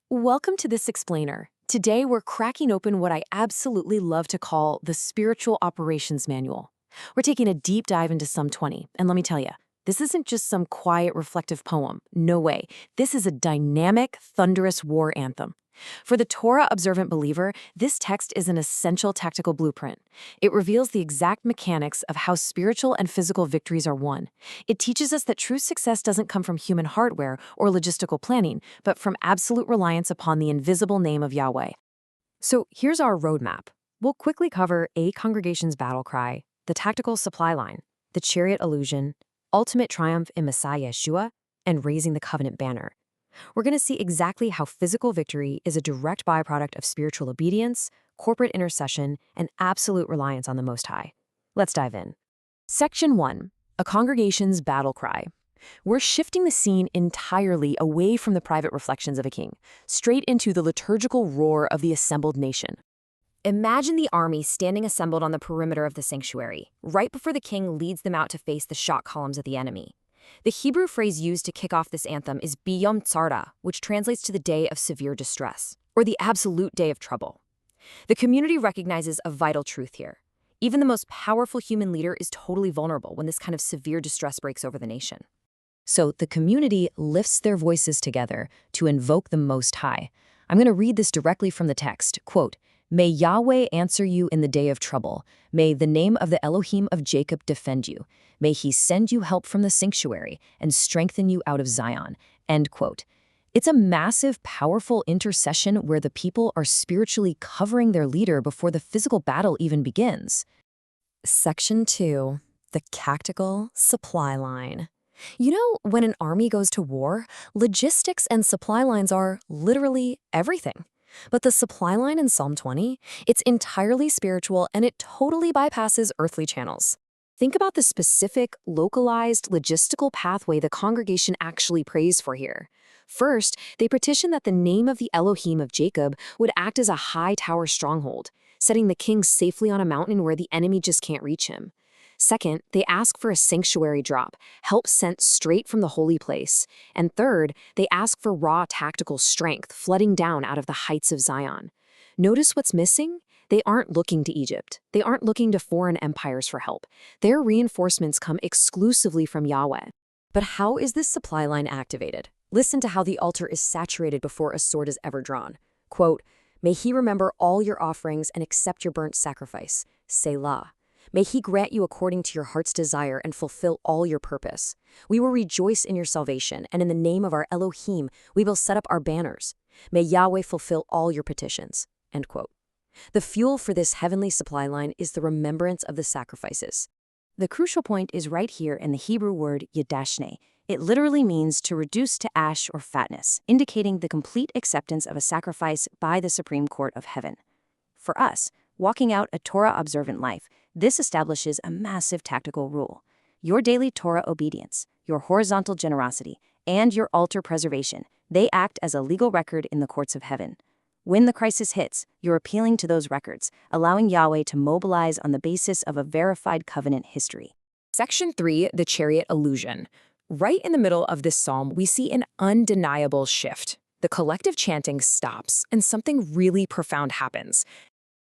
Welcome to this explainer. Today we're cracking open what I absolutely love to call the Spiritual Operations Manual. We're taking a deep dive into Psalm 20, and let me tell you, this isn't just some quiet, reflective poem. No way. This is a dynamic, thunderous war anthem. For the Torah-observant believer, this text is an essential tactical blueprint. It reveals the exact mechanics of how spiritual and physical victories are won. It teaches us that true success doesn't come from human hardware or logistical planning, but from absolute reliance upon the invisible name of Yahweh. So here's our roadmap. We'll quickly cover a congregation's battle cry, the tactical supply line, the Chariot Illusion, ultimate triumph in Messiah Yeshua, and raising the covenant banner. We're going to see exactly how physical victory is a direct byproduct of spiritual obedience, corporate intercession, and absolute reliance on the Most High. Let's dive in. Section 1. A congregation's battle cry. We're shifting the scene entirely away from the private reflections of a king, straight into the liturgical roar of the assembled nation. Imagine the army standing assembled on the perimeter of the sanctuary, right before the king leads them out to face the shot columns of the enemy. The Hebrew phrase used to kick off this anthem is biyom tzara, which translates to the day of severe distress, or the absolute day of trouble. The community recognizes a vital truth here. Even the most powerful human leader is totally vulnerable when this kind of severe distress breaks over the nation. So the community lifts their voices together to invoke the Most High. I'm going to read this directly from the text. Quote, "May Yahweh answer you in the day of trouble. May the name of the Elohim of Jacob defend you. May he send you help from the sanctuary and strengthen you out of Zion." End quote. It's a massive, powerful intercession where the people are spiritually covering their leader before the physical battle even begins. Section 2. The tactical supply line. You know, when an army goes to war, logistics and supply lines are literally everything. But the supply line in Psalm 20, it's entirely spiritual and it totally bypasses earthly channels. Think about the specific, localized, logistical pathway the congregation actually prays for here. First, they petition that the name of the Elohim of Jacob would act as a high tower stronghold, setting the king safely on a mountain where the enemy just can't reach him. Second, they ask for a sanctuary drop, help sent straight from the holy place. And third, they ask for raw tactical strength flooding down out of the heights of Zion. Notice what's missing? They aren't looking to Egypt. They aren't looking to foreign empires for help. Their reinforcements come exclusively from Yahweh. But how is this supply line activated? Listen to how the altar is saturated before a sword is ever drawn. Quote, "May he remember all your offerings and accept your burnt sacrifice. Selah. May he grant you according to your heart's desire and fulfill all your purpose. We will rejoice in your salvation, and in the name of our Elohim, we will set up our banners. May Yahweh fulfill all your petitions." End quote. The fuel for this heavenly supply line is the remembrance of the sacrifices. The crucial point is right here in the Hebrew word yadashne. It literally means to reduce to ash or fatness, indicating the complete acceptance of a sacrifice by the Supreme Court of Heaven. For us, walking out a Torah-observant life, this establishes a massive tactical rule. Your daily Torah obedience, your horizontal generosity, and your altar preservation, they act as a legal record in the courts of heaven. When the crisis hits, you're appealing to those records, allowing Yahweh to mobilize on the basis of a verified covenant history. Section 3, the Chariot Illusion. Right in the middle of this psalm, we see an undeniable shift. The collective chanting stops, and something really profound happens.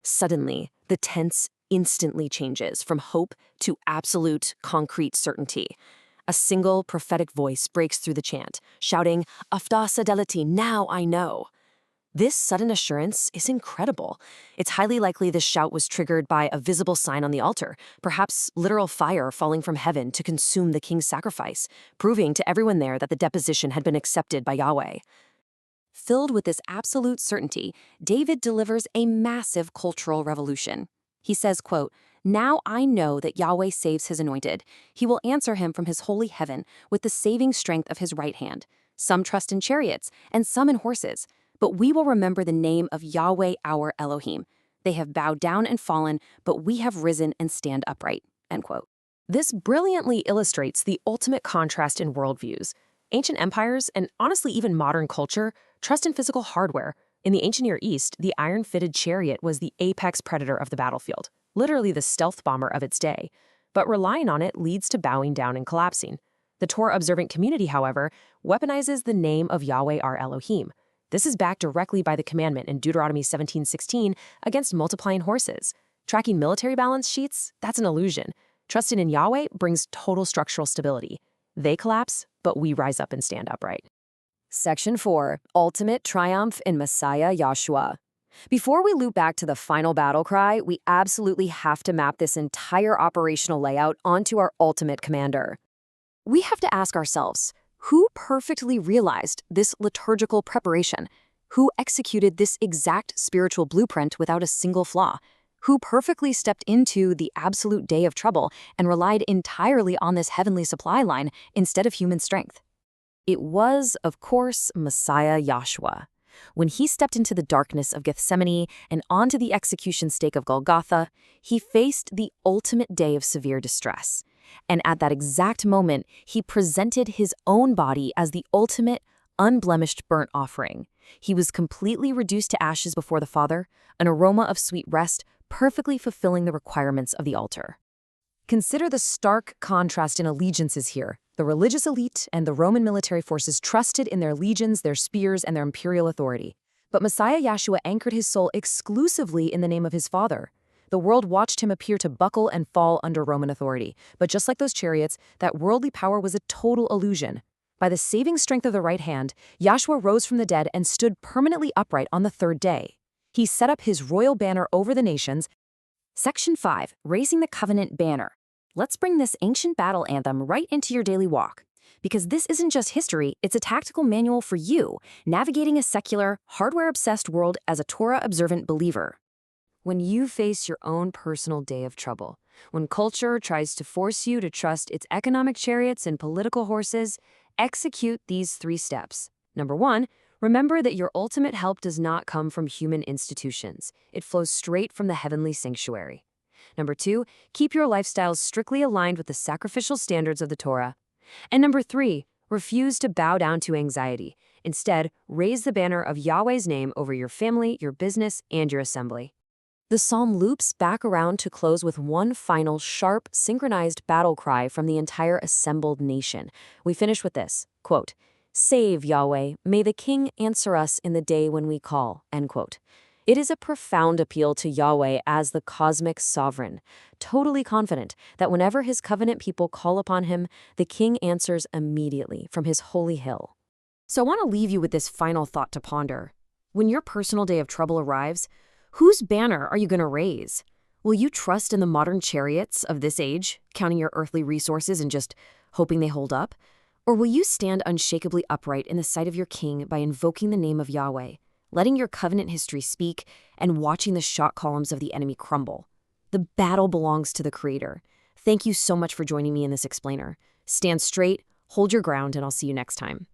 Suddenly, the tense instantly changes from hope to absolute, concrete certainty. A single prophetic voice breaks through the chant, shouting, "Afdah Sadelati, now I know." This sudden assurance is incredible. It's highly likely this shout was triggered by a visible sign on the altar, perhaps literal fire falling from heaven to consume the king's sacrifice, proving to everyone there that the deposition had been accepted by Yahweh. Filled with this absolute certainty, David delivers a massive cultural revolution. He says, quote, "Now I know that Yahweh saves his anointed. He will answer him from his holy heaven with the saving strength of his right hand. Some trust in chariots and some in horses. But we will remember the name of Yahweh our Elohim. They have bowed down and fallen, but we have risen and stand upright." End quote. This brilliantly illustrates the ultimate contrast in worldviews. Ancient empires, and honestly even modern culture, trust in physical hardware. In the ancient Near East, the iron-fitted chariot was the apex predator of the battlefield, literally the stealth bomber of its day. But relying on it leads to bowing down and collapsing. The Torah-observant community, however, weaponizes the name of Yahweh our Elohim. This is backed directly by the commandment in Deuteronomy 17:16 against multiplying horses. Tracking military balance sheets, that's an illusion. Trusting in Yahweh brings total structural stability. They collapse, but we rise up and stand upright. Section 4. Ultimate Triumph in Messiah Yahshua. Before we loop back to the final battle cry, we absolutely have to map this entire operational layout onto our ultimate commander. We have to ask ourselves, who perfectly realized this liturgical preparation? Who executed this exact spiritual blueprint without a single flaw? Who perfectly stepped into the absolute day of trouble and relied entirely on this heavenly supply line instead of human strength? It was, of course, Messiah Yahshua. When he stepped into the darkness of Gethsemane and onto the execution stake of Golgotha, he faced the ultimate day of severe distress. And at that exact moment, he presented his own body as the ultimate, unblemished burnt offering. He was completely reduced to ashes before the Father, an aroma of sweet rest, perfectly fulfilling the requirements of the altar. Consider the stark contrast in allegiances here. The religious elite and the Roman military forces trusted in their legions, their spears, and their imperial authority. But Messiah Yahshua anchored his soul exclusively in the name of his Father. The world watched him appear to buckle and fall under Roman authority. But just like those chariots, that worldly power was a total illusion. By the saving strength of the right hand, Yahshua rose from the dead and stood permanently upright on the third day. He set up his royal banner over the nations. Section 5. Raising the Covenant Banner. Let's bring this ancient battle anthem right into your daily walk. Because this isn't just history, it's a tactical manual for you, navigating a secular, hardware-obsessed world as a Torah-observant believer. When you face your own personal day of trouble, when culture tries to force you to trust its economic chariots and political horses, execute these 3 steps. Number 1, remember that your ultimate help does not come from human institutions. It flows straight from the heavenly sanctuary. Number 2, keep your lifestyles strictly aligned with the sacrificial standards of the Torah. And number 3, refuse to bow down to anxiety. Instead, raise the banner of Yahweh's name over your family, your business, and your assembly. The psalm loops back around to close with one final, sharp, synchronized battle cry from the entire assembled nation. We finish with this, quote, "Save, Yahweh, may the King answer us in the day when we call," end quote. It is a profound appeal to Yahweh as the cosmic sovereign, totally confident that whenever his covenant people call upon him, the King answers immediately from his holy hill. So I want to leave you with this final thought to ponder. When your personal day of trouble arrives, whose banner are you going to raise? Will you trust in the modern chariots of this age, counting your earthly resources and just hoping they hold up? Or will you stand unshakably upright in the sight of your King by invoking the name of Yahweh, letting your covenant history speak, and watching the shot columns of the enemy crumble? The battle belongs to the Creator. Thank you so much for joining me in this explainer. Stand straight, hold your ground, and I'll see you next time.